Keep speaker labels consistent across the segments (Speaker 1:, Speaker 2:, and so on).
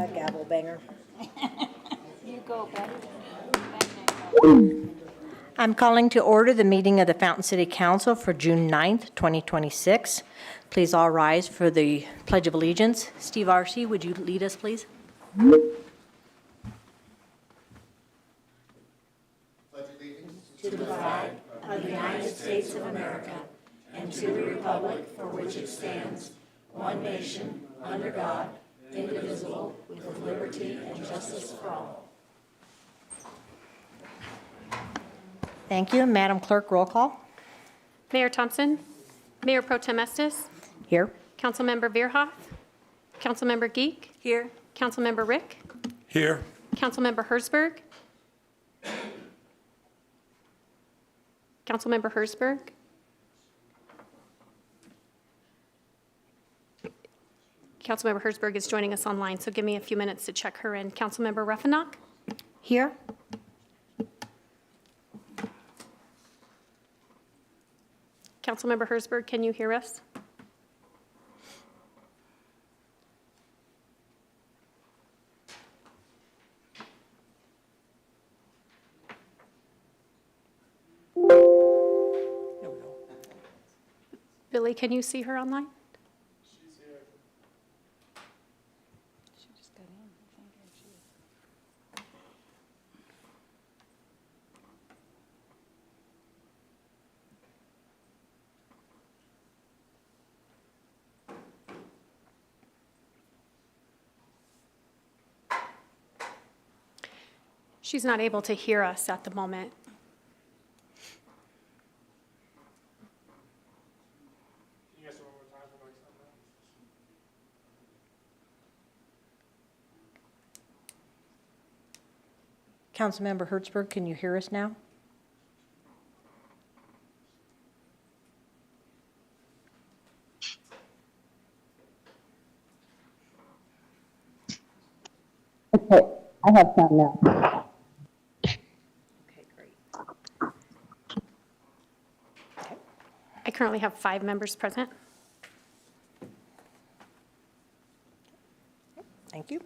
Speaker 1: Gavel banger.
Speaker 2: You go, Betty.
Speaker 1: I'm calling to order the meeting of the Fountain City Council for June 9th, 2026. Please all rise for the Pledge of Allegiance. Steve Arce, would you lead us, please?
Speaker 3: Pledge allegiance
Speaker 1: To the flag of the United States of America and to the republic for which it stands, one nation, under God, indivisible, with liberty and justice for all. Thank you. Madam Clerk, roll call.
Speaker 4: Mayor Thompson, Mayor Pro Tem Estes,
Speaker 1: Here.
Speaker 4: Councilmember Veerhoff, Councilmember Geek,
Speaker 1: Here.
Speaker 4: Councilmember Rick,
Speaker 3: here.
Speaker 4: Councilmember Herzberg, Councilmember Herzberg, Councilmember Herzberg is joining us online, so give me a few minutes to check her in. Councilmember Ruffinock,
Speaker 1: Here.
Speaker 4: Councilmember Herzberg, can you hear us? Billy, can you see her online?
Speaker 2: She just got in. I think there she is.
Speaker 4: She's not able to hear us at the moment.
Speaker 1: Councilmember Hertzberg, can you hear us now?
Speaker 5: Okay, I have some now.
Speaker 1: Okay, great.
Speaker 4: I currently have 5 members present.
Speaker 1: Thank you.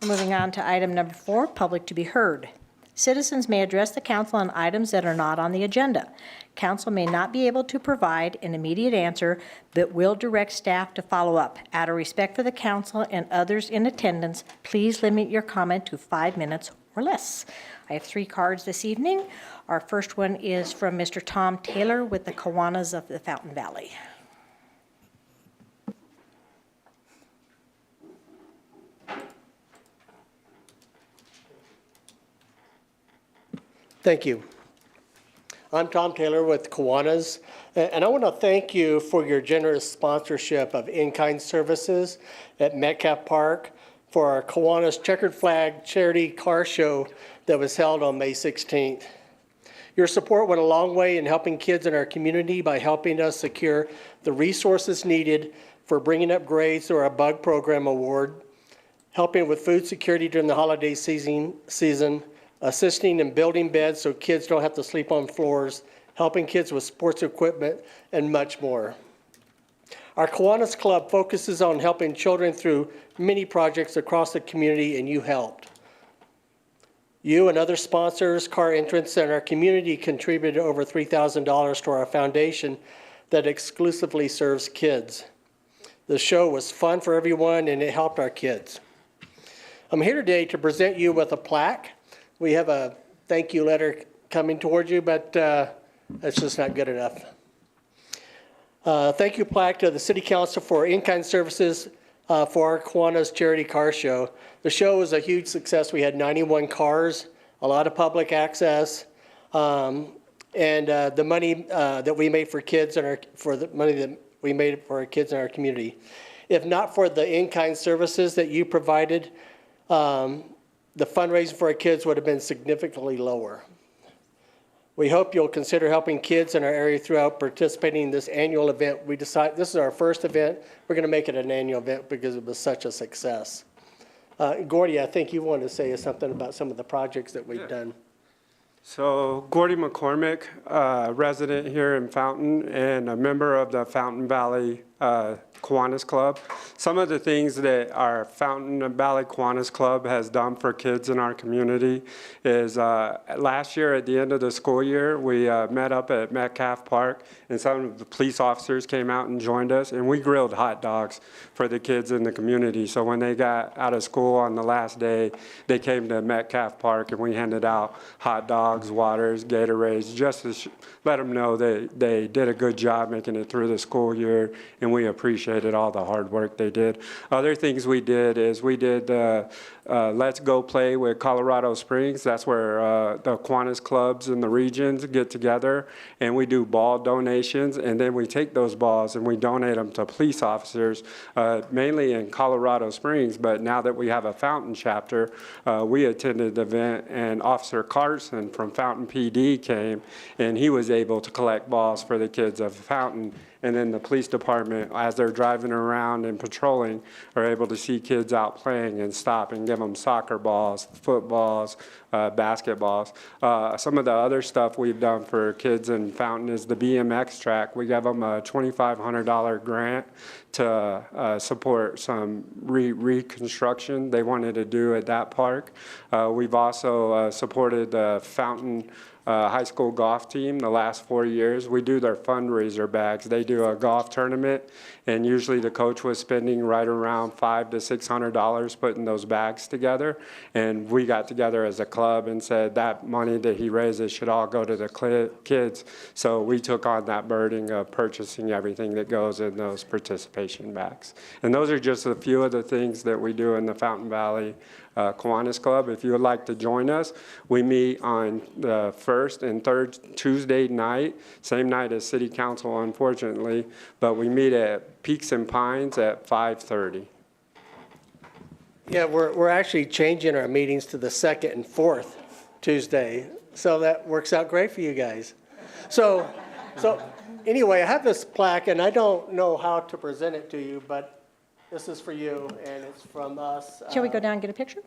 Speaker 1: Moving on to item number 4, public to be heard. Citizens may address the council on items that are not on the agenda. Council may not be able to provide an immediate answer, but will direct staff to follow up. Out of respect for the council and others in attendance, please limit your comment to 5 minutes or less. I have 3 cards this evening. Our first one is from Mr. Tom Taylor with the Kiwanis of the Fountain Valley.
Speaker 6: Thank you. I'm Tom Taylor with Kiwanis, and I want to thank you for your generous sponsorship of in-kind services at Metcalf Park for our Kiwanis Checkered Flag Charity Car Show that was held on May 16th. Your support went a long way in helping kids in our community by helping us secure the resources needed for bringing up grades through our Bug Program Award, helping with food security during the holiday season, assisting in building beds so kids don't have to sleep on floors, helping kids with sports equipment, and much more. Our Kiwanis Club focuses on helping children through many projects across the community, and you helped. You and other sponsors, car entrants, and our community contributed over $3,000 to our foundation that exclusively serves kids. The show was fun for everyone, and it helped our kids. I'm here today to present you with a plaque. We have a thank you letter coming towards you, but that's just not good enough. Thank you plaque to the City Council for in-kind services for our Kiwanis Charity Car Show. The show was a huge success. We had 91 cars, a lot of public access, and the money that we made for kids and our kids in our community. If not for the in-kind services that you provided, the fundraising for our kids would have been significantly lower. We hope you'll consider helping kids in our area throughout participating in this annual event. We decided this is our first event. We're going to make it an annual event because it was such a success. Gordy, I think you wanted to say something about some of the projects that we've done.
Speaker 7: So Gordy McCormick, resident here in Fountain and a member of the Fountain Valley Kiwanis Club. Some of the things that our Fountain Valley Kiwanis Club has done for kids in our community is last year at the end of the school year, we met up at Metcalf Park, and some of the police officers came out and joined us, and we grilled hot dogs for the kids in the community. So when they got out of school on the last day, they came to Metcalf Park, and we handed out hot dogs, waters, Gatorades, just to let them know that they did a good job making it through the school year, and we appreciated all the hard work they did. Other things we did is we did Let's Go Play with Colorado Springs. That's where the Kiwanis clubs in the regions get together, and we do ball donations, and then we take those balls and we donate them to police officers, mainly in Colorado Springs. But now that we have a Fountain chapter, we attended the event, and Officer Carson from Fountain PD came, and he was able to collect balls for the kids of Fountain. And then the police department, as they're driving around and patrolling, are able to see kids out playing and stop and give them soccer balls, footballs, basketballs. Some of the other stuff we've done for kids in Fountain is the BMX track. We gave them a $2,500 grant to support some reconstruction they wanted to do at that park. We've also supported the Fountain high school golf team the last 4 years. We do their fundraiser bags. They do a golf tournament, and usually the coach was spending right around $500 to $600 putting those bags together. And we got together as a club and said that money that he raises should all go to the kids. So we took on that burden of purchasing everything that goes in those participation bags. And those are just a few of the things that we do in the Fountain Valley Kiwanis Club. If you would like to join us, we meet on the first and third Tuesday night, same night as City Council, unfortunately, but we meet at Peaks and Pines at 5:30.
Speaker 6: Yeah, we're actually changing our meetings to the second and fourth Tuesday, so that works out great for you guys. So anyway, I have this plaque, and I don't know how to present it to you, but this is for you, and it's from us.
Speaker 1: Shall we go down and get a picture?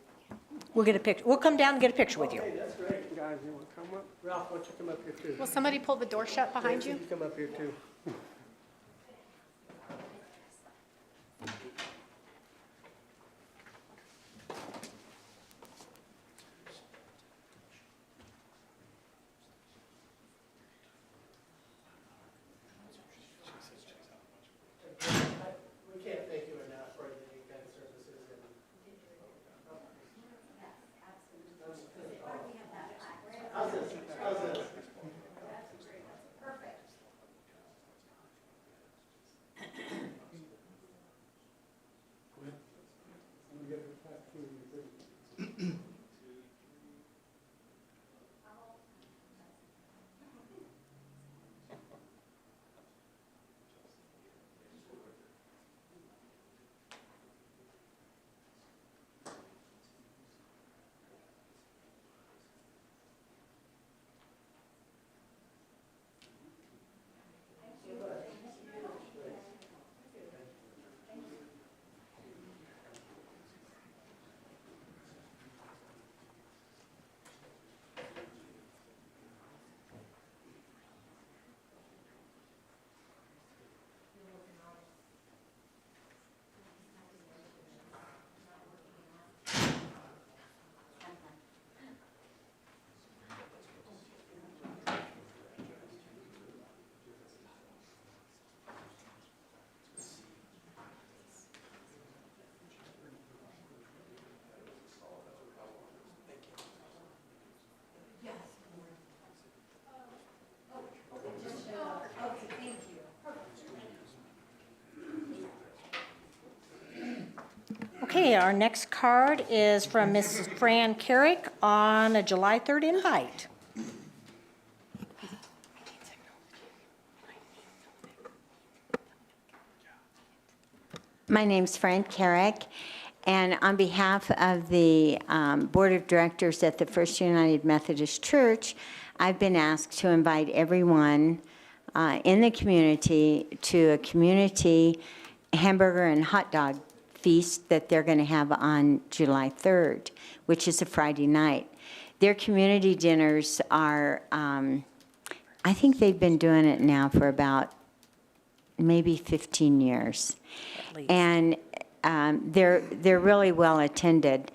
Speaker 1: We'll get a picture. We'll come down and get a picture with you.
Speaker 6: Hey, that's great. Guys, you want to come up? Ralph, why don't you come up here too?
Speaker 4: Will somebody pull the door shut behind you?
Speaker 6: You come up here too. We can't thank you enough for the kind services and
Speaker 1: Okay, our next card is from Mrs. Fran Carrick on a July 3rd invite.
Speaker 8: My name's Fran Carrick, and on behalf of the Board of Directors at the First United Methodist Church, I've been asked to invite everyone in the community to a community hamburger and hot dog feast that they're going to have on July 3rd, which is a Friday night. Their community dinners are, I think they've been doing it now for about maybe 15 years.
Speaker 1: At least.
Speaker 8: And they're really well attended.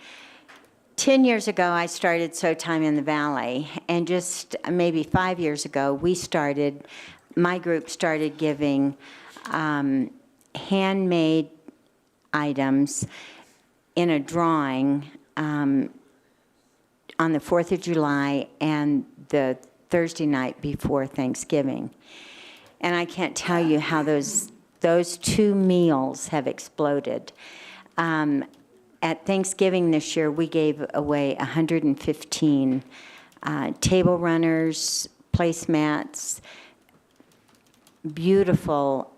Speaker 8: 10 years ago, I started So Time in the Valley, and just maybe 5 years ago, my group started giving handmade items in a drawing on the 4th of July and the Thursday night before Thanksgiving. And I can't tell you how those two meals have exploded. At Thanksgiving this year, we gave away 115 table runners, placemats, beautiful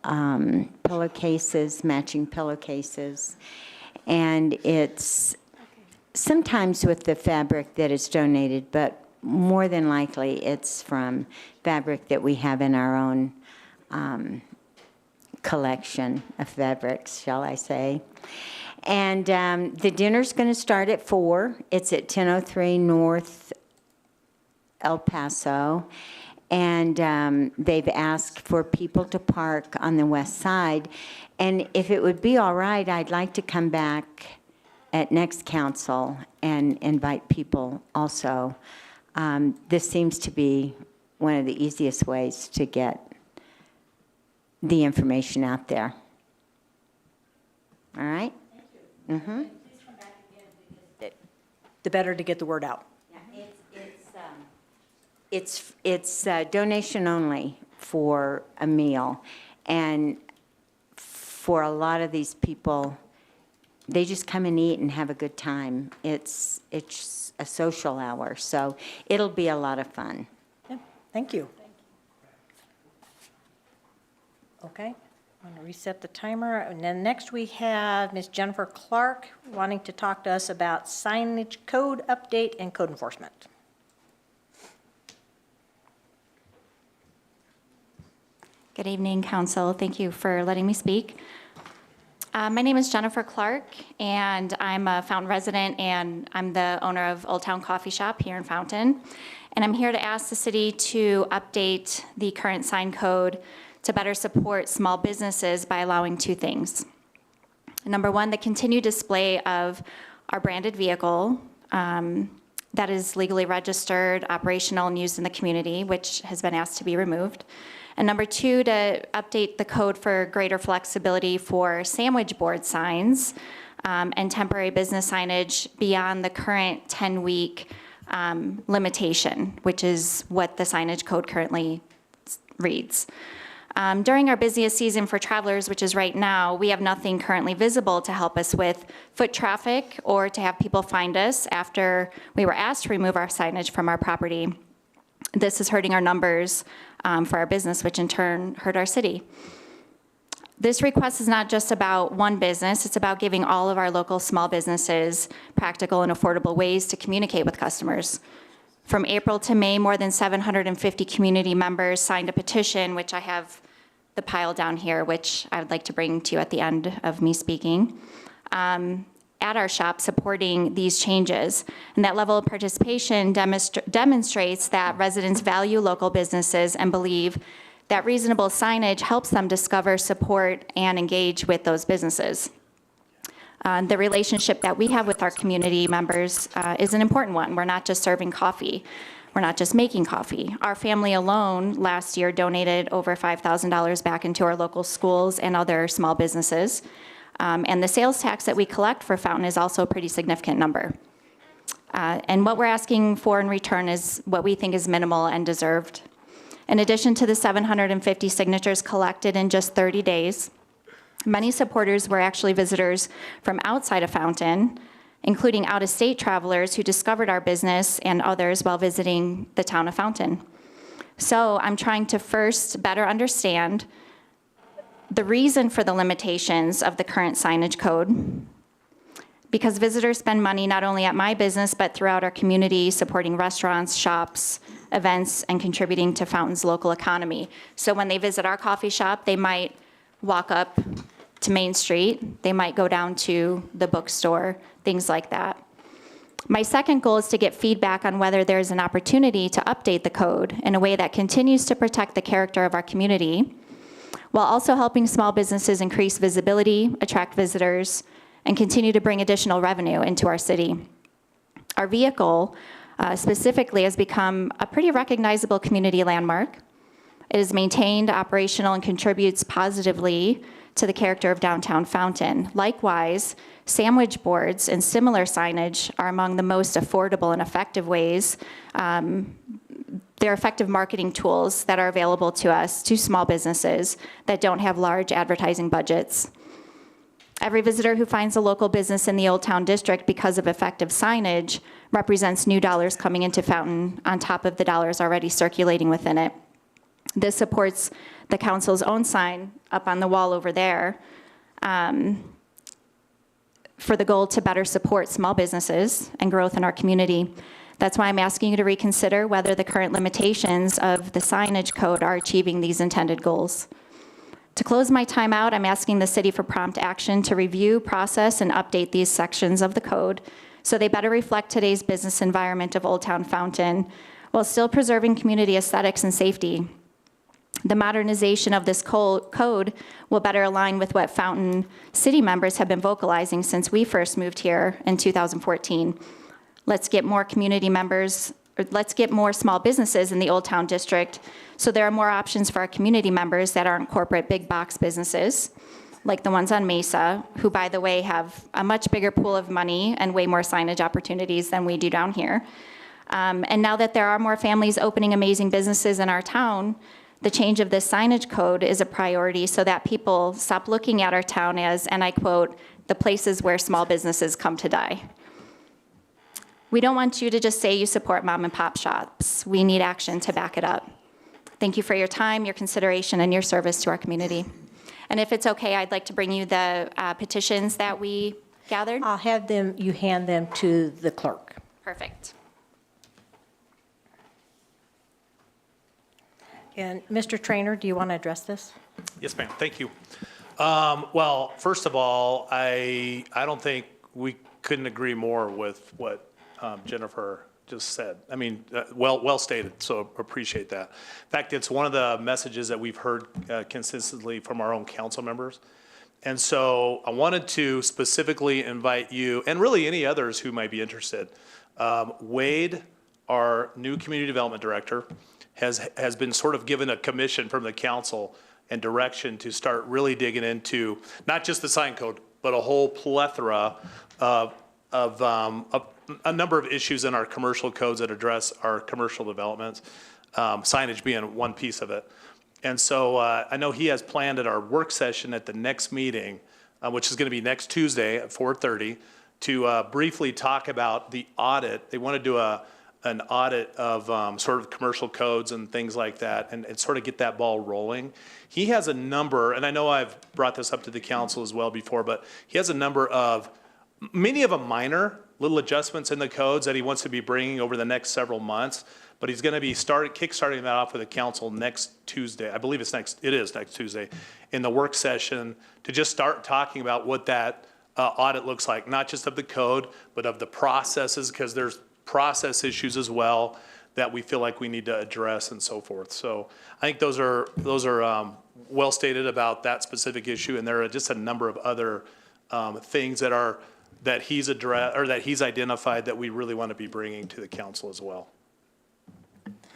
Speaker 8: pillowcases, matching pillowcases. And it's sometimes with the fabric that is donated, but more than likely it's from fabric that we have in our own collection of fabrics, shall I say. And the dinner's going to start at 4. It's at 1003 North El Paso. And they've asked for people to park on the west side. And if it would be all right, I'd like to come back at next council and invite people also. This seems to be one of the easiest ways to get the information out there. All right?
Speaker 1: The better to get the word out.
Speaker 8: It's donation only for a meal. And for a lot of these people, they just come and eat and have a good time. It's a social hour, so it'll be a lot of fun.
Speaker 1: Yeah, thank you. Okay, I'm going to reset the timer. And then next we have Ms. Jennifer Clark wanting to talk to us about signage code update and code enforcement.
Speaker 9: Good evening, Council. Thank you for letting me speak. My name is Jennifer Clark, and I'm a Fountain resident, and I'm the owner of Old Town Coffee Shop here in Fountain. And I'm here to ask the city to update the current sign code to better support small businesses by allowing two things. Number one, the continued display of our branded vehicle that is legally registered, operational, and used in the community, which has been asked to be removed. And number two, to update the code for greater flexibility for sandwich board signs and temporary business signage beyond the current 10-week limitation, which is what the signage code currently reads. During our busiest season for travelers, which is right now, we have nothing currently visible to help us with foot traffic or to have people find us after we were asked to remove our signage from our property. This is hurting our numbers for our business, which in turn hurt our city. This request is not just about one business, it's about giving all of our local small businesses practical and affordable ways to communicate with customers. From April to May, more than 750 community members signed a petition, which I have the pile down here, which I would like to bring to you at the end of me speaking, at our shop supporting these changes. And that level of participation demonstrates that residents value local businesses and believe that reasonable signage helps them discover, support, and engage with those businesses. The relationship that we have with our community members is an important one. We're not just serving coffee. We're not just making coffee. Our family alone last year donated over $5,000 back into our local schools and other small businesses. And the sales tax that we collect for Fountain is also a pretty significant number. And what we're asking for in return is what we think is minimal and deserved. In addition to the 750 signatures collected in just 30 days, many supporters were actually visitors from outside of Fountain, including out-of-state travelers who discovered our business and others while visiting the town of Fountain. So I'm trying to first better understand the reason for the limitations of the current signage code, because visitors spend money not only at my business, but throughout our community, supporting restaurants, shops, events, and contributing to Fountain's local economy. So when they visit our coffee shop, they might walk up to Main Street, they might go down to the bookstore, things like that. My second goal is to get feedback on whether there's an opportunity to update the code in a way that continues to protect the character of our community, while also helping small businesses increase visibility, attract visitors, and continue to bring additional revenue into our city. Our vehicle specifically has become a pretty recognizable community landmark. It is maintained, operational, and contributes positively to the character of downtown Fountain. Likewise, sandwich boards and similar signage are among the most affordable and effective ways. They're effective marketing tools that are available to us, to small businesses that don't have large advertising budgets. Every visitor who finds a local business in the Old Town District because of effective signage represents new dollars coming into Fountain on top of the dollars already circulating within it. This supports the council's own sign up on the wall over there for the goal to better support small businesses and growth in our community. That's why I'm asking you to reconsider whether the current limitations of the signage code are achieving these intended goals. To close my time out, I'm asking the city for prompt action to review, process, and update these sections of the code so they better reflect today's business environment of Old Town Fountain while still preserving community aesthetics and safety. The modernization of this code will better align with what Fountain city members have been vocalizing since we first moved here in 2014. Let's get more community members, or let's get more small businesses in the Old Town District so there are more options for our community members that aren't corporate big box businesses, like the ones on Mesa, who, by the way, have a much bigger pool of money and way more signage opportunities than we do down here. And now that there are more families opening amazing businesses in our town, the change of this signage code is a priority so that people stop looking at our town as, and I quote, the places where small businesses come to die. We don't want you to just say you support mom and pop shops. We need action to back it up. Thank you for your time, your consideration, and your service to our community. And if it's okay, I'd like to bring you the petitions that we gathered.
Speaker 1: I'll have them, you hand them to the clerk.
Speaker 9: Perfect.
Speaker 1: And Mr. Trainer, do you want to address this?
Speaker 3: Yes, ma'am. Thank you. Well, first of all, I don't think we couldn't agree more with what Jennifer just said. I mean, well stated, so appreciate that. In fact, it's one of the messages that we've heard consistently from our own council members. And so I wanted to specifically invite you, and really any others who might be interested. Wade, our new community development director, has been sort of given a commission from the council and direction to start really digging into not just the sign code, but a whole plethora of a number of issues in our commercial codes that address our commercial developments, signage being one piece of it. And so I know he has planned at our work session at the next meeting, which is going to be next Tuesday at 4:30, to briefly talk about the audit. They want to do an audit of sort of commercial codes and things like that, and sort of get that ball rolling. He has a number, and I know I've brought this up to the council as well before, but he has a number of, many of them minor, little adjustments in the codes that he wants to be bringing over the next several months, but he's going to be kickstarting that off with the council next Tuesday. I believe it is next Tuesday, in the work session, to just start talking about what that audit looks like, not just of the code, but of the processes, because there's process issues as well that we feel like we need to address and so forth. So I think those are well stated about that specific issue, and there are just a number of other things that he's addressed or that he's identified that we really want to be bringing to the council as well.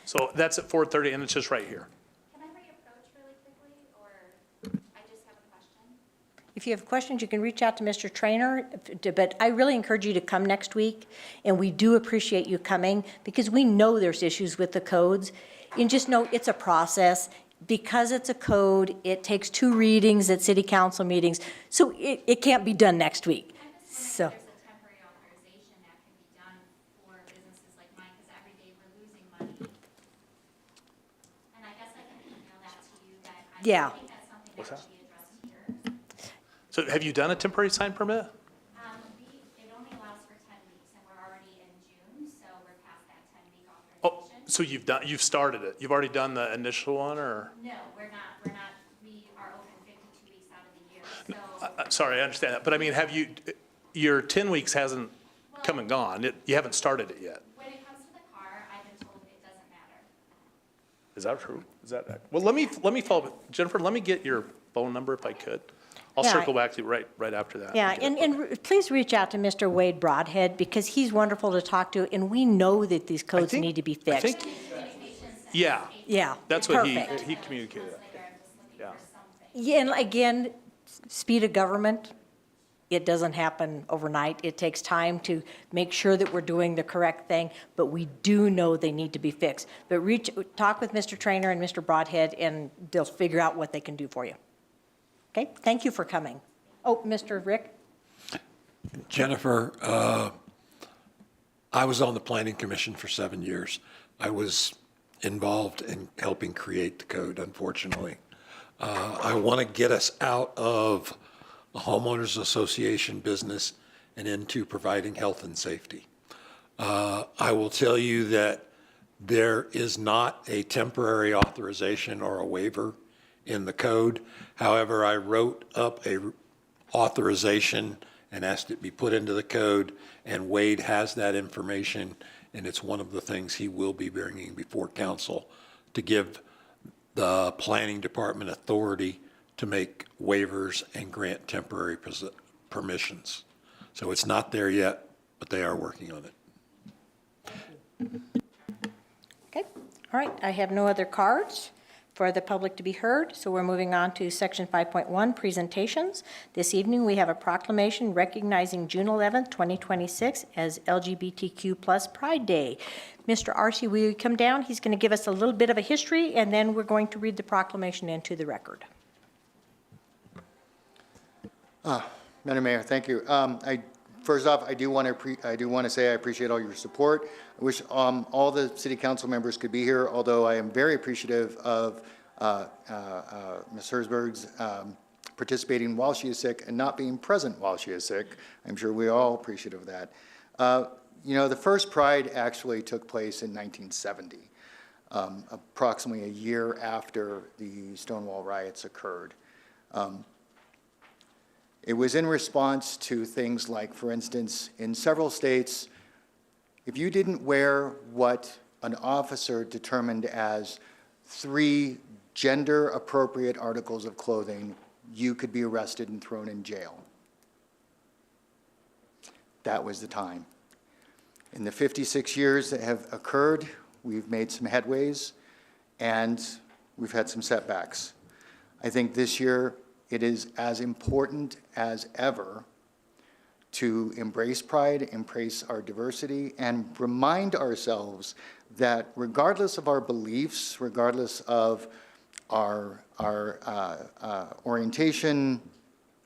Speaker 3: So that's at 4:30, and it's just right here.
Speaker 9: Can I reapproach really quickly, or I just have a question?
Speaker 1: If you have questions, you can reach out to Mr. Trainer, but I really encourage you to come next week, and we do appreciate you coming because we know there's issues with the codes. And just know it's a process. Because it's a code, it takes 2 readings at city council meetings, so it can't be done next week. So.
Speaker 9: There's a temporary authorization that can be done for businesses like mine, because every day we're losing money. And I guess I can email that to you, that I
Speaker 1: Yeah.
Speaker 9: think that's something
Speaker 3: What's
Speaker 9: that
Speaker 3: that?
Speaker 9: should be addressed here.
Speaker 3: So have you done a temporary sign permit?
Speaker 9: It only allows for 10 weeks, and we're already in June, so we're past that 10-week
Speaker 3: Oh,
Speaker 9: authorization.
Speaker 3: so you've started it. You've already done the initial one, or?
Speaker 9: No, we're not, we are open 52 weeks out of the year, so.
Speaker 3: Sorry, I understand that, but I mean, your 10 weeks hasn't come and gone. You haven't started it yet.
Speaker 9: When it comes to the car, I've been told it doesn't matter.
Speaker 3: Is that true? Is that, well, let me follow, Jennifer, let me get your phone number if I could. I'll
Speaker 1: Yeah,
Speaker 3: circle back to you right after that.
Speaker 1: Yeah, please reach out to Mr. Wade Broadhead, because he's wonderful to talk to, and we know that these codes
Speaker 3: think-
Speaker 1: need to be
Speaker 3: I think-
Speaker 1: fixed.
Speaker 3: Yeah,
Speaker 1: Yeah.
Speaker 3: that's what
Speaker 1: perfect.
Speaker 3: he communicated. Yeah.
Speaker 1: Yeah, and again, speed of government, it doesn't happen overnight. It takes time to make sure that we're doing the correct thing, but we do know they need to be fixed. But talk with Mr. Trainer and Mr. Broadhead, and they'll figure out what they can do for you. Okay, thank you for coming. Oh, Mr. Rick?
Speaker 10: Jennifer, I was on the Planning Commission for 7 years. I was involved in helping create the code, unfortunately. I want to get us out of the homeowners association business and into providing health and safety. I will tell you that there is not a temporary authorization or a waiver in the code. However, I wrote up a authorization and asked it be put into the code, and Wade has that information, and it's one of the things he will be bringing before council to give the planning department authority to make waivers and grant temporary permissions. So it's not there yet, but they are working on it.
Speaker 1: Okay, all right, I have no other cards for the public to be heard, so we're moving on to Section 5.1, presentations. This evening, we have a proclamation recognizing June 11th, 2026 as LGBTQ+ Pride Day. Mr. Arce, will you come down? He's going to give us a little bit of a history, and then we're going to read the proclamation into the record.
Speaker 11: Madam Mayor, thank you. First off, I do want to say I appreciate all your support. I wish all the city council members could be here, although I am very appreciative of Ms. Herzberg's participating while she is sick and not being present while she is sick. I'm sure we're all appreciative of that. You know, the first Pride actually took place in 1970, approximately a year after the Stonewall riots occurred. It was in response to things like, for instance, in several states, if you didn't wear what an officer determined as 3 gender-appropriate articles of clothing, you could be arrested and thrown in jail. That was the time. In the 56 years that have occurred, we've made some headways, and we've had some setbacks. I think this year, it is as important as ever to embrace pride, embrace our diversity, and remind ourselves that regardless of our beliefs, regardless of our orientation,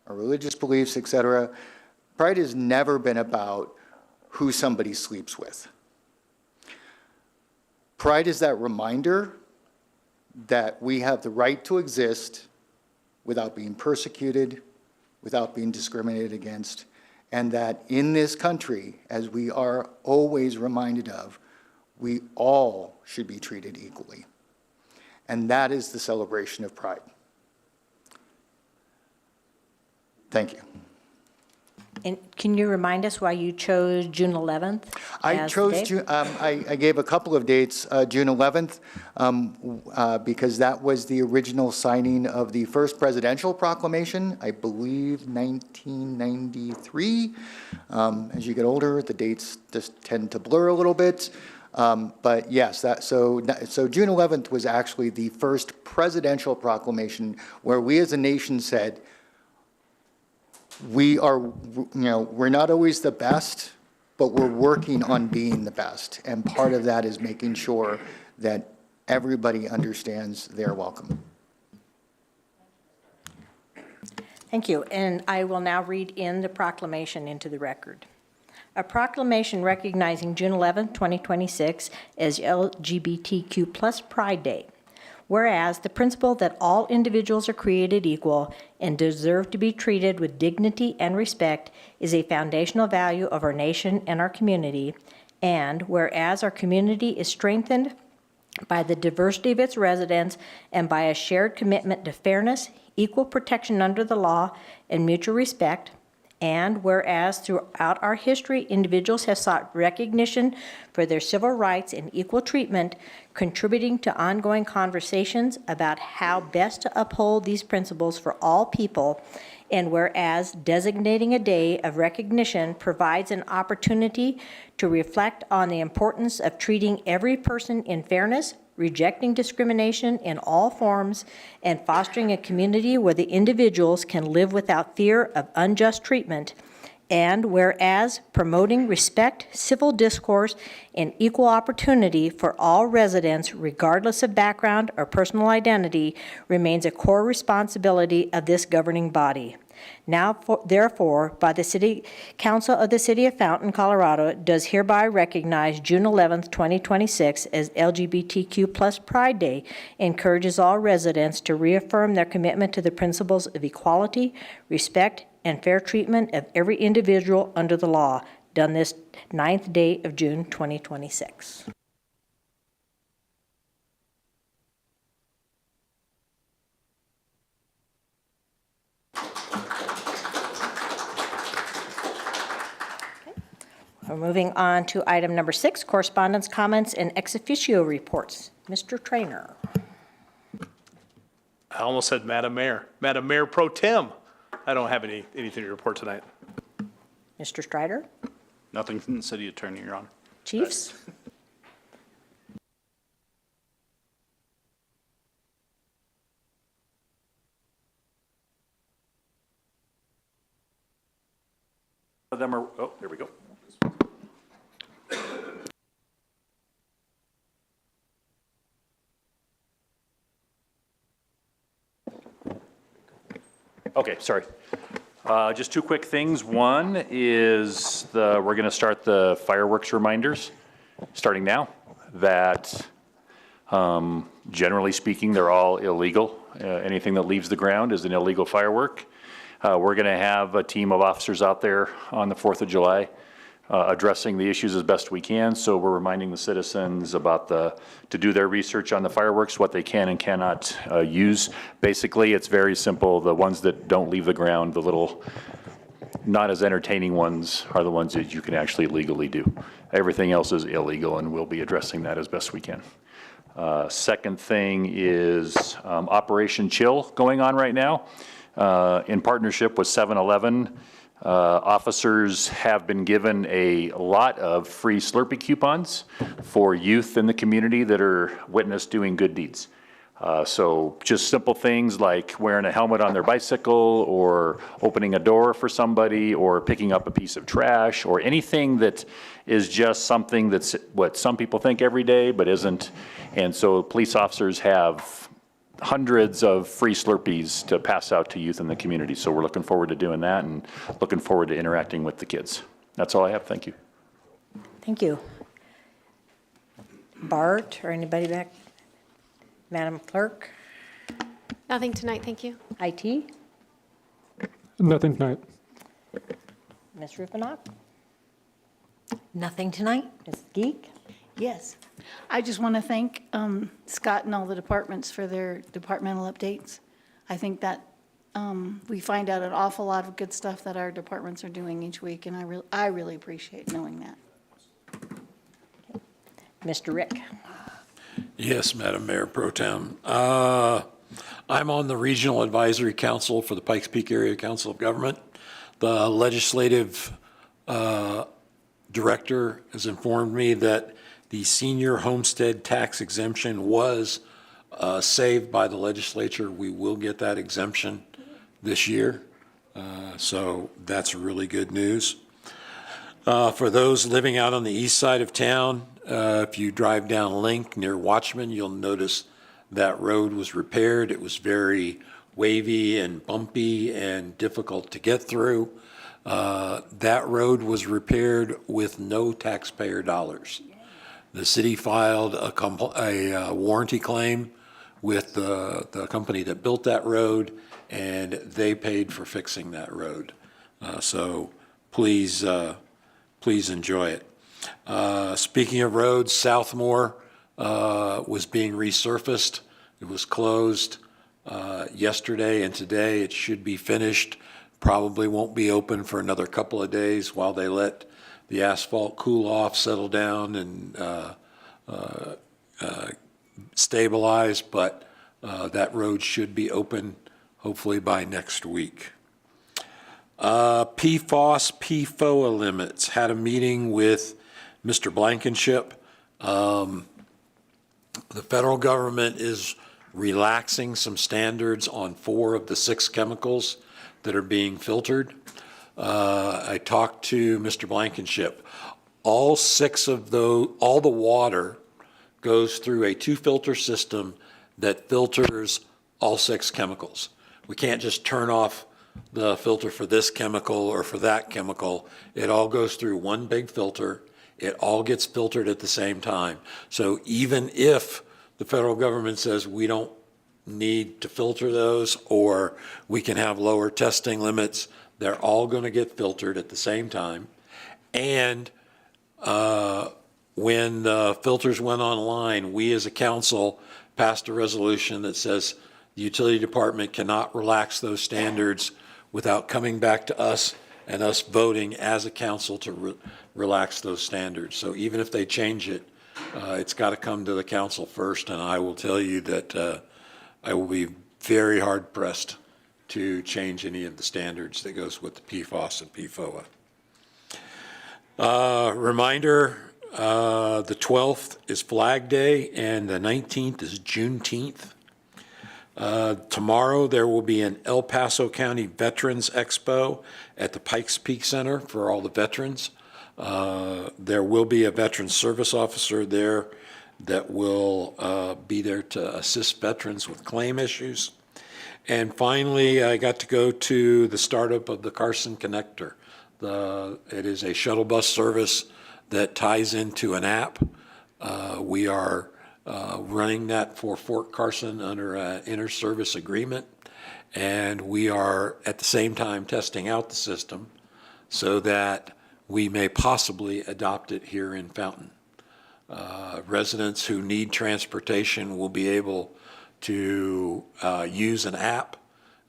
Speaker 11: our religious beliefs, et cetera, pride has never been about who somebody sleeps with. Pride is that reminder that we have the right to exist without being persecuted, without being discriminated against, and that in this country, as we are always reminded of, we all should be treated equally. And that is the celebration of Pride. Thank you.
Speaker 1: And can you remind us why you chose June 11th?
Speaker 11: I
Speaker 1: as the
Speaker 11: chose
Speaker 1: date?
Speaker 11: June, I gave a couple of dates, June 11th, because that was the original signing of the first presidential proclamation, I believe 1993. As you get older, the dates just tend to blur a little bit. But yes, so June 11th was actually the first presidential proclamation where we as a nation said, we are, we're not always the best, but we're working on being the best. And part of that is making sure that everybody understands they're welcome.
Speaker 1: Thank you. And I will now read in the proclamation into the record. A proclamation recognizing June 11, 2026 as LGBTQ+ Pride Day. Whereas the principle that all individuals are created equal and deserve to be treated with dignity and respect is a foundational value of our nation and our community. And whereas our community is strengthened by the diversity of its residents and by a shared commitment to fairness, equal protection under the law, and mutual respect. And whereas throughout our history, individuals have sought recognition for their civil rights and equal treatment, contributing to ongoing conversations about how best to uphold these principles for all people. And whereas designating a day of recognition provides an opportunity to reflect on the importance of treating every person in fairness, rejecting discrimination in all forms, and fostering a community where the individuals can live without fear of unjust treatment. And whereas promoting respect, civil discourse, and equal opportunity for all residents, regardless of background or personal identity, remains a core responsibility of this governing body. Now, therefore, by the City Council of the City of Fountain, Colorado, does hereby recognize June 11th, 2026 as LGBTQ+ Pride Day, encourages all residents to reaffirm their commitment to the principles of equality, respect, and fair treatment of every individual under the law, done this 9th day of June, 2026. We're moving on to item number 6, correspondence, comments, and ex officio reports. Mr. Trainer.
Speaker 3: I almost said Madam Mayor. Madam Mayor Pro Tem. I don't have anything to report tonight.
Speaker 1: Mr. Strider.
Speaker 12: Nothing from the city attorney, Your Honor.
Speaker 1: Chiefs.
Speaker 12: Them are, oh, there we go. Okay, sorry. Just two quick things. One is we're going to start the fireworks reminders starting now. That generally speaking, they're all illegal. Anything that leaves the ground is an illegal firework. We're going to have a team of officers out there on the 4th of July addressing the issues as best we can. So we're reminding the citizens about to do their research on the fireworks, what they can and cannot use. Basically, it's very simple. The ones that don't leave the ground, the little not as entertaining ones, are the ones that you can actually legally do. Everything else is illegal, and we'll be addressing that as best we can. Second thing is Operation Chill going on right now in partnership with 7-Eleven. Officers have been given a lot of free Slurpee coupons for youth in the community that are witnessed doing good deeds. So just simple things like wearing a helmet on their bicycle, or opening a door for somebody, or picking up a piece of trash, or anything that is just something that's what some people think every day but isn't. And so police officers have hundreds of free Slurpees to pass out to youth in the community. So we're looking forward to doing that and looking forward to interacting with the kids. That's all I have. Thank you.
Speaker 1: Thank you. Bart or anybody back? Madam Clerk?
Speaker 4: Nothing tonight, thank you.
Speaker 1: IT?
Speaker 7: Nothing tonight.
Speaker 1: Ms. Ruffinock?
Speaker 2: Nothing tonight?
Speaker 1: Ms. Geek?
Speaker 2: Yes. I just want to thank Scott and all the departments for their departmental updates. I think that we find out an awful lot of good stuff that our departments are doing each week, and I really appreciate knowing that.
Speaker 1: Mr. Rick?
Speaker 10: Yes, Madam Mayor Pro Tem. I'm on the Regional Advisory Council for the Pikes Peak Area Council of Government. The legislative director has informed me that the senior homestead tax exemption was saved by the legislature. We will get that exemption this year. So that's really good news. For those living out on the east side of town, if you drive down Link near Watchman, you'll notice that road was repaired. It was very wavy and bumpy and difficult to get through. That road was repaired with no taxpayer dollars. The city filed a warranty claim with the company that built that road, and they paid for fixing that road. So please enjoy it. Speaking of roads, Southmore was being resurfaced. It was closed yesterday, and today it should be finished probably won't be open for another couple of days while they let the asphalt cool off, settle down, and stabilize, but that road should be open hopefully by next week. PFOS, PFOA limits. Had a meeting with Mr. Blankenship. The federal government is relaxing some standards on 4 of the 6 chemicals that are being filtered. I talked to Mr. Blankenship. All 6 of those, all the water goes through a 2-filter system that filters all 6 chemicals. We can't just turn off the filter for this chemical or for that chemical. It all goes through one big filter. It all gets filtered at the same time. So even if the federal government says we don't need to filter those, or we can have lower testing limits, they're all going to get filtered at the same time. And when the filters went online, we as a council passed a resolution that says the utility department cannot relax those standards without coming back to us and us voting as a council to relax those standards. So even if they change it, it's got to come to the council first, and I will tell you that I will be very hard pressed to change any of the standards that goes with the PFOS and PFOA. Reminder, the 12th is Flag Day and the 19th is Juneteenth. Tomorrow there will be an El Paso County Veterans Expo at the Pikes Peak Center for all the veterans. There will be a veteran service officer there that will be there to assist veterans with claim issues. And finally, I got to go to the startup of the Carson Connector. It is a shuttle bus service that ties into an app. We are running that for Fort Carson under an inter-service agreement, and we are at the same time testing out the system so that we may possibly adopt it here in Fountain. Residents who need transportation will be able to use an app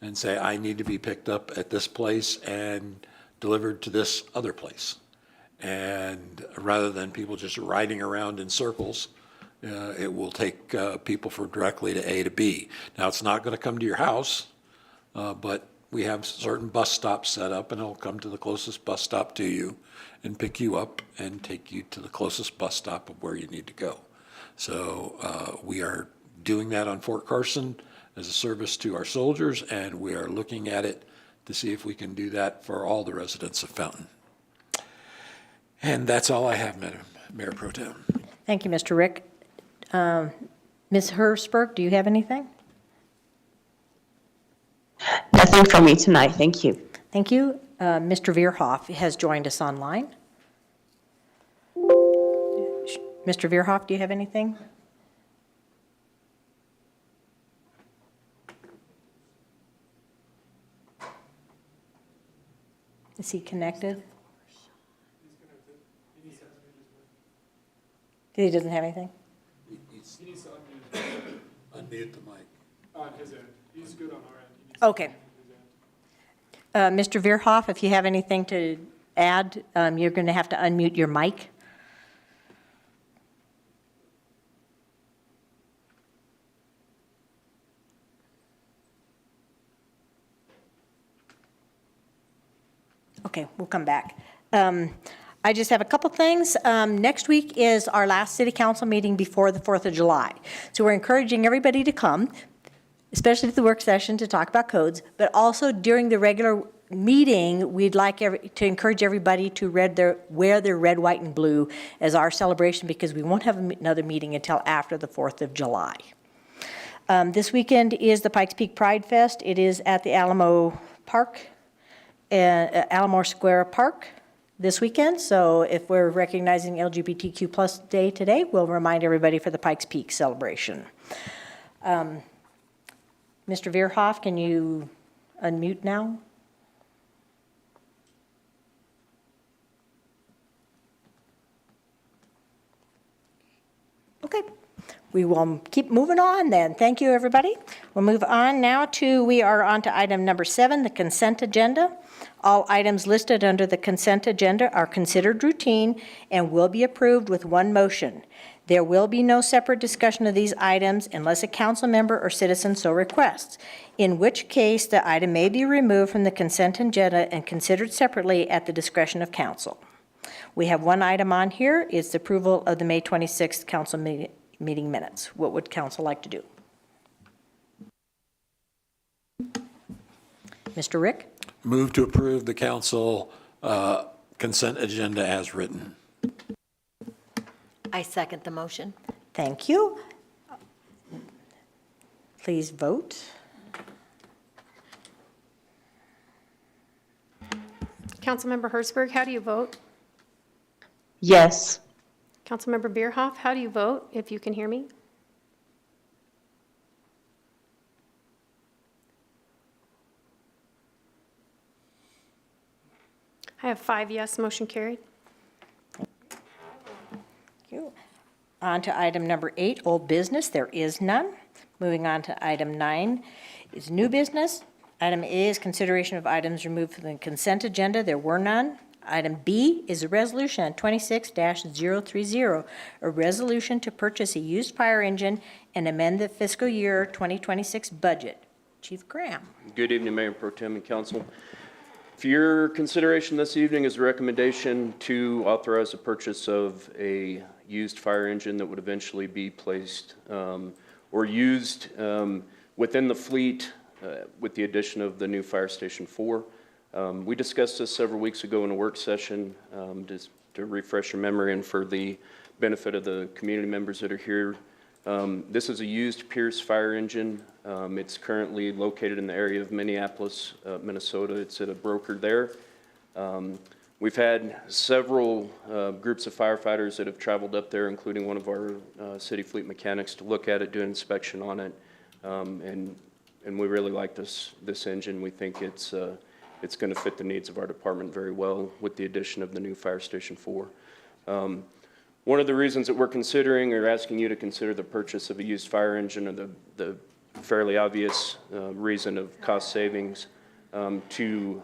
Speaker 10: and say, I need to be picked up at this place and delivered to this other place. And rather than people just riding around in circles, it will take people from directly to A to B. Now, it's not going to come to your house, but we have certain bus stops set up, and it'll come to the closest bus stop to you and pick you up and take you to the closest bus stop of where you need to go. So we are doing that on Fort Carson as a service to our soldiers, and we are looking at it to see if we can do that for all the residents of Fountain. And that's all I have, Madam Mayor Pro Tem.
Speaker 1: Thank you, Mr. Rick. Ms. Hertzberg, do you have anything?
Speaker 5: Nothing from me tonight. Thank you.
Speaker 1: Thank you. Mr. Veerhoff has joined us online. Mr. Veerhoff, do you have anything? Is he connected? He doesn't have anything?
Speaker 10: He needs to unmute the mic.
Speaker 7: On his end. He's good on our end.
Speaker 1: Okay. Mr. Veerhoff, if you have anything to add, you're going to have to unmute your mic. Okay, we'll come back. I just have a couple things. Next week is our last city council meeting before the 4th of July. So we're encouraging everybody to come, especially to the work session to talk about codes, but also during the regular meeting, we'd like to encourage everybody to wear their red, white, and blue as our celebration, because we won't have another meeting until after the 4th of July. This weekend is the Pikes Peak Pride Fest. It is at the Alamo Square Park this weekend. So if we're recognizing LGBTQ plus day today, we'll remind everybody for the Pikes Peak celebration. Mr. Veerhoff, can you unmute now? Okay, we will keep moving on then. Thank you, everybody. We'll move on now we are on to item number 7, the consent agenda. All items listed under the consent agenda are considered routine and will be approved with one motion. There will be no separate discussion of these items unless a council member or citizen so requests, in which case the item may be removed from the consent agenda and considered separately at the discretion of council. We have one item on here. It's the approval of the May 26th council meeting minutes. What would council like to do? Mr. Rick?
Speaker 10: Move to approve the council consent agenda as written.
Speaker 1: I second the motion. Thank you. Please vote.
Speaker 4: Councilmember Hertzberg, how do you vote?
Speaker 5: Yes.
Speaker 4: Councilmember Bierhoff, how do you vote, if you can hear me? I have 5 yes, motion carried.
Speaker 1: Thank you. On to item number 8, old business. There is none. Moving on to item 9 is new business. Item A is consideration of items removed from the consent agenda. There were none. Item B is a resolution on 26-030, a resolution to purchase a used fire engine and amend the fiscal year 2026 budget. Chief Graham.
Speaker 13: Good evening, Mayor Pro Tem and Council. For your consideration this evening is a recommendation to authorize the purchase of a used fire engine that would eventually be placed or used within the fleet with the addition of the new Fire Station 4. We discussed this several weeks ago in a work session, just to refresh your memory and for the benefit of the community members that are here. This is a used Pierce fire engine. It's currently located in the area of Minneapolis, Minnesota. It's at a broker there. We've had several groups of firefighters that have traveled up there, including one of our city fleet mechanics, to look at it, do an inspection on it. And we really like this engine. We think it's going to fit the needs of our department very well with the addition of the new Fire Station 4. One of the reasons that we're considering or asking you to consider the purchase of a used fire engine, or the fairly obvious reason of cost savings, to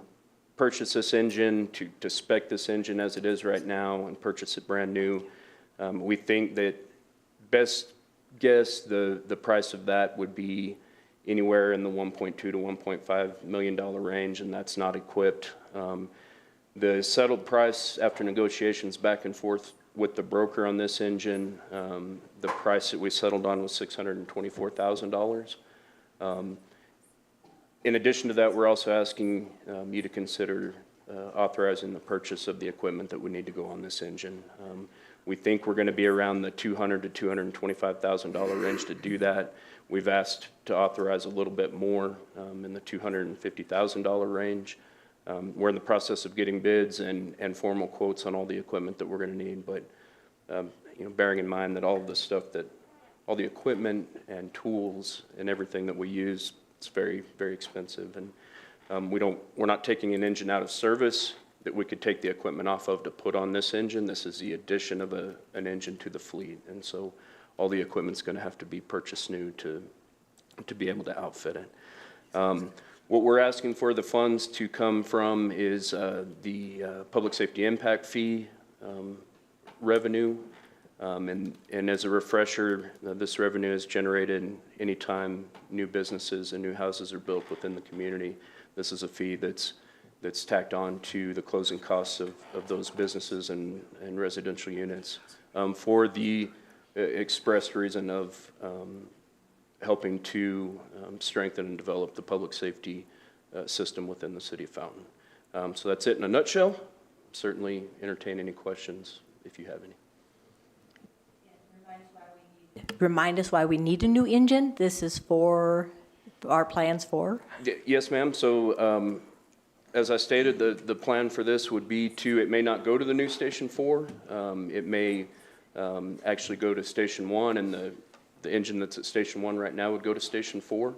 Speaker 13: purchase this engine, to spec this engine as it is right now and purchase it brand new. We think that best guess the price of that would be anywhere in the $1.2 to $1.5 million range, and that's not equipped. The settled price after negotiations back and forth with the broker on this engine, the price that we settled on was $624,000. In addition to that, we're also asking you to consider authorizing the purchase of the equipment that would need to go on this engine. We think we're going to be around the $200,000 to $225,000 range to do that. We've asked to authorize a little bit more in the $250,000 range. We're in the process of getting bids and formal quotes on all the equipment that we're going to need, but bearing in mind that all of the stuff all the equipment and tools and everything that we use, it's very, very expensive. And we're not taking an engine out of service that we could take the equipment off of to put on this engine. This is the addition of an engine to the fleet. And so all the equipment's going to have to be purchased new to be able to outfit it. What we're asking for the funds to come from is the public safety impact fee revenue. And as a refresher, this revenue is generated anytime new businesses and new houses are built within the community. This is a fee that's tacked on to the closing costs of those businesses and residential units for the expressed reason of helping to strengthen and develop the public safety system within the city of Fountain. So that's it in a nutshell. Certainly entertain any questions if you have any.
Speaker 1: Remind us why we need a new engine. This is for our plans for?
Speaker 13: Yes, ma'am. So as I stated, the plan for this would be it may not go to the new Station 4. It may actually go to Station 1, and the engine that's at Station 1 right now would go to Station 4.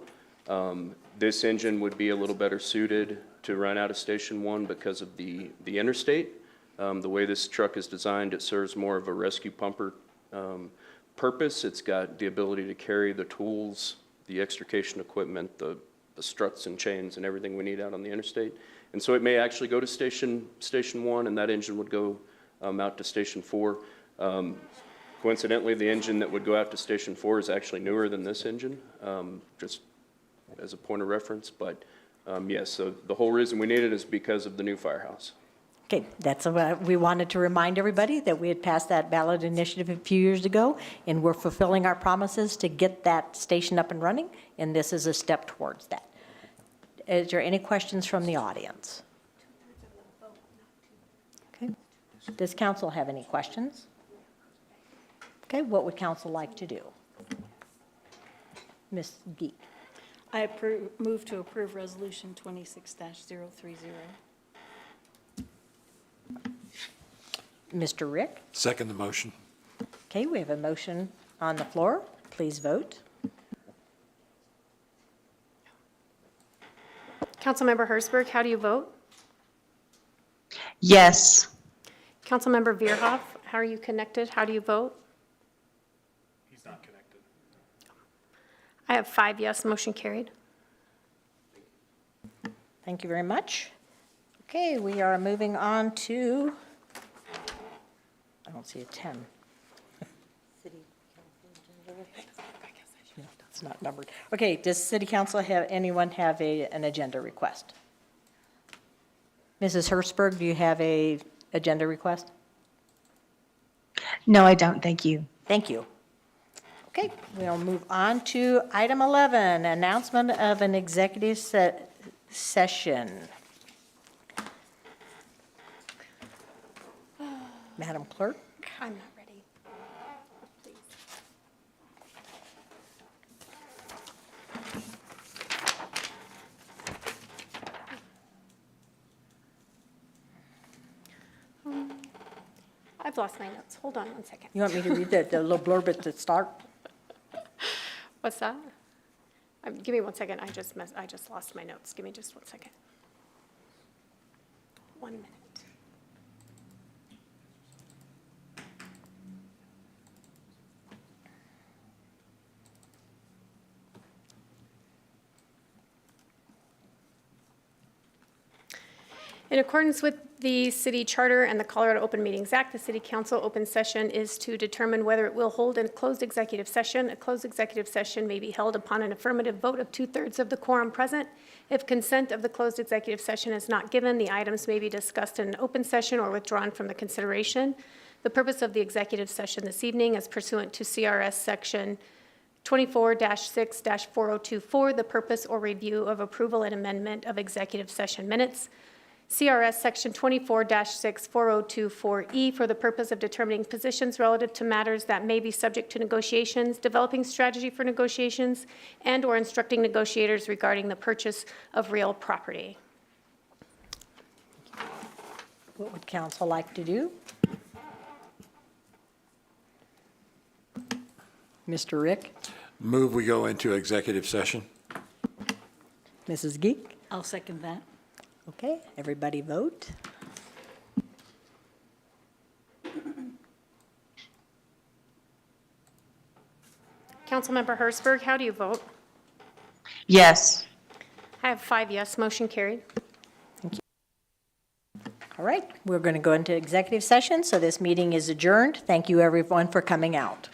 Speaker 13: This engine would be a little better suited to run out of Station 1 because of the interstate. The way this truck is designed, it serves more of a rescue pumper purpose. It's got the ability to carry the tools the extrication equipment, the struts and chains and everything we need out on the interstate. And so it may actually go to Station 1, and that engine would go out to Station 4. Coincidentally, the engine that would go out to Station 4 is actually newer than this engine, just as a point of reference. But yes, so the whole reason we need it is because of the new firehouse.
Speaker 1: Okay, that's what we wanted to remind everybody, that we had passed that ballot initiative a few years ago, and we're fulfilling our promises to get that station up and running, and this is a step towards that. Is there any questions from the audience? Okay. Does council have any questions? Okay, what would council like to do? Ms. Geek?
Speaker 2: I move to approve Resolution 26-030.
Speaker 1: Mr. Rick?
Speaker 10: Second the motion.
Speaker 1: Okay, we have a motion on the floor. Please vote.
Speaker 4: Councilmember Hertzberg, how do you vote?
Speaker 5: Yes.
Speaker 4: Councilmember Veerhoff, how are you connected? How do you vote?
Speaker 3: He's not connected.
Speaker 4: I have 5 yes, motion carried.
Speaker 1: Thank you very much. Okay, we are moving on to, I don't see a 10. No, it's not numbered. Okay, does city council anyone have an agenda request? Mrs. Hertzberg, do you have a agenda request?
Speaker 5: No, I don't. Thank you.
Speaker 1: Thank you. Okay, we'll move on to item 11, announcement of an executive session. Madam Clerk?
Speaker 4: I'm not ready. Please. I've lost my notes. Hold on one second.
Speaker 1: You want me to read the little blurb at the start?
Speaker 4: What's that? Give me 1 second. I just lost my notes. Give me just 1 second. 1 minute. In accordance with the city charter and the Colorado Open Meetings Act, the city council open session is to determine whether it will hold a closed executive session. A closed executive session may be held upon an affirmative vote of 2/3 of the quorum present. If consent of the closed executive session is not given, the items may be discussed in an open session or withdrawn from the consideration. The purpose of the executive session this evening is pursuant to CRS section 24-6-4024, the purpose or review of approval and amendment of executive session minutes. CRS Section 24-64024E for the purpose of determining positions relative to matters that may be subject to negotiations, developing strategy for negotiations, and/or instructing negotiators regarding the purchase of real property.
Speaker 1: What would council like to do? Mr. Rick?
Speaker 10: Move we go into executive session.
Speaker 1: Mrs. Geek?
Speaker 2: I'll second that.
Speaker 1: Okay, everybody vote.
Speaker 4: Councilmember Hertzberg, how do you vote?
Speaker 5: Yes.
Speaker 4: I have 5 yes, motion carried.
Speaker 1: All right, we're going to go into executive session, so this meeting is adjourned. Thank you, everyone, for coming out.